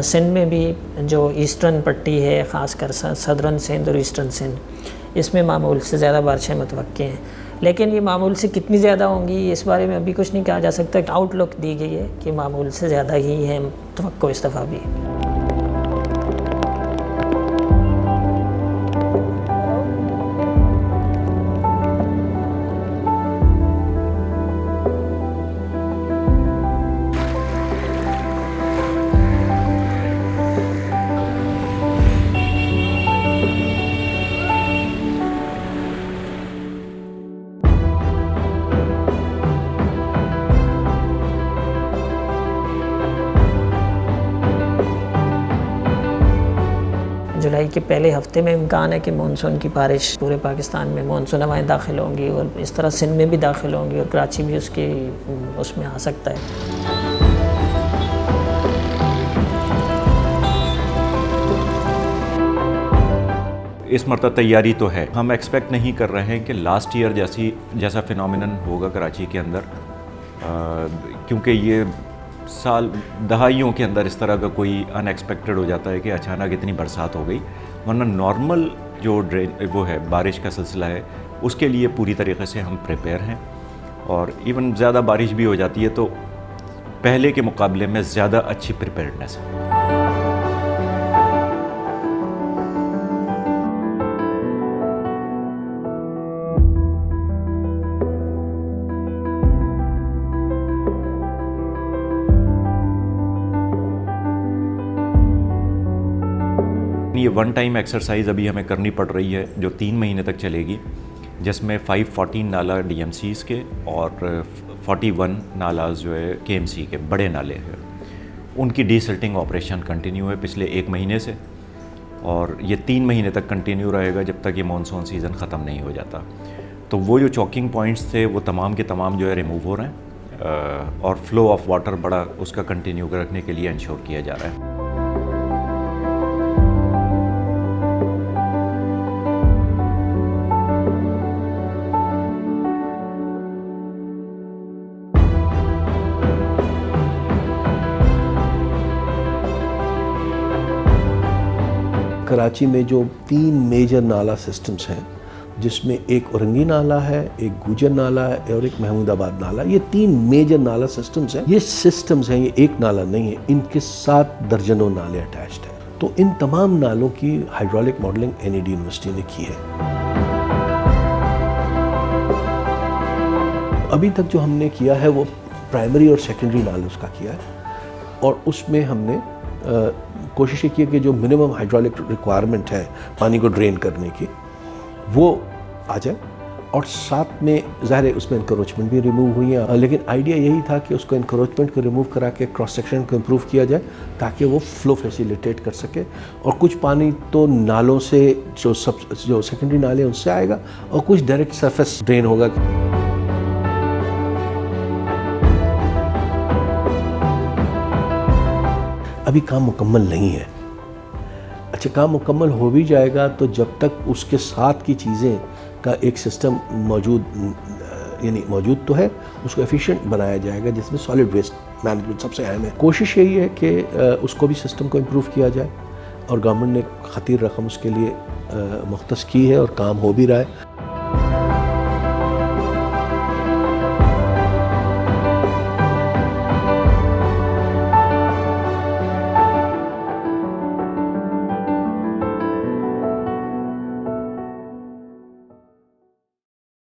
सिंध में भी जो ईस्टर्न पट्टी है, ख़ासकर सदर्न सिंध और ईस्टर्न सिंध, इसमें मामूल से ज़्यादा बारिशें मुतवक्के हैं। लेकिन ये मामूल से कितनी ज़्यादा होंगी इस बारे में अभी कुछ नहीं कहा जा सकता। आउटलुक दी गई है कि मामूल से ज़्यादा ही है मुतवक्को इस दफ़ा भी। जुलाई के पहले हफ्ते में इम्कान है कि मानसून की बारिश पूरे पाकिस्तान में मानसून हवाएँ दाखिल होंगी और इस तरह सिंध में भी दाखिल होंगी और कराची भी उसमें आ सकता है। इस मरतबा तैयारी तो है। हम एक्सपेक्ट नहीं कर रहे हैं कि लास्ट ईयर जैसा फिनोमिनन होगा कराची के अंदर, क्योंकि ये साल दहाइयों के अंदर इस तरह का कोई अनएक्सपेक्टेड हो जाता है कि अचानक इतनी बरसात हो गई। वरना नॉर्मल जो वो है बारिश का सिलसिला है, उसके लिए पूरी तरीके से हम प्रिपेयर हैं। और इवन ज़्यादा बारिश भी हो जाती है तो पहले के मुकाबले में ज़्यादा अच्छी प्रिपेयर्डनेस है। ये वन टाइम एक्सरसाइज अभी हमें करनी पड़ रही है जो 3 महीने तक चलेगी, जिसमें 514 नाला DMCs के और 41 नालाज जो है KMC के बड़े नाले हैं, उनकी डीसिल्टिंग ऑपरेशन कंटिन्यू है पिछले 1 महीने से, और ये 3 महीने तक कंटिन्यू रहेगा जब तक ये मानसून सीज़न ख़त्म नहीं हो जाता। तो वो जो चॉकिंग पॉइंट्स थे वो तमाम के तमाम जो है रिमूव हो रहे हैं और फ्लो ऑफ वाटर बड़ा उसका कंटिन्यू रखने के लिए इंश्योर किया जा रहा है। कराची में जो 3 मेजर नाला सिस्टम्स हैं, जिसमें एक औरंगी नाला है, एक गुजर नाला है और एक महमूदाबाद नाला, ये 3 मेजर नाला सिस्टम्स हैं। ये सिस्टम्स हैं, ये एक नाला नहीं है, इनके 7 दर्जनों नाले अटैच्ड हैं। तो इन तमाम नालों की हाइड्रोलिक मॉडलिंग NED यूनिवर्सिटी ने की है। अभी तक जो हमने किया है वो प्राइमरी और सेकेंडरी नालों का किया है, और उसमें हमने कोशिश की है कि जो मिनिमम हाइड्रोलिक रिक्वायरमेंट है पानी को ड्रेन करने की वो आ जाए, और साथ में ज़ाहिर है उसमें इंक्रोचमेंट भी रिमूव हुई है। लेकिन आइडिया यही था कि उसको इंक्रोचमेंट को रिमूव करा के क्रॉस सेक्शन को इम्प्रूव किया जाए ताकि वो फ्लो फैसिलिटेट कर सके, और कुछ पानी तो नालों से जो सेकेंडरी नाले उनसे आएगा और कुछ डायरेक्ट सरफेस ड्रेन होगा। अभी काम मुकम्मल नहीं है। अच्छा, काम मुकम्मल हो भी जाएगा तो जब तक उसके साथ की चीज़ें का एक सिस्टम मौजूद तो है, उसको एफिशिएंट बनाया जाएगा, जिसमें सॉलिड वेस्ट मैनेजमेंट सबसे अहम है। कोशिश यही है कि उसको भी सिस्टम को इम्प्रूव किया जाए, और गवर्नमेंट ने खतीर रकम उसके लिए मुख्तस की है और काम हो भी रहा है।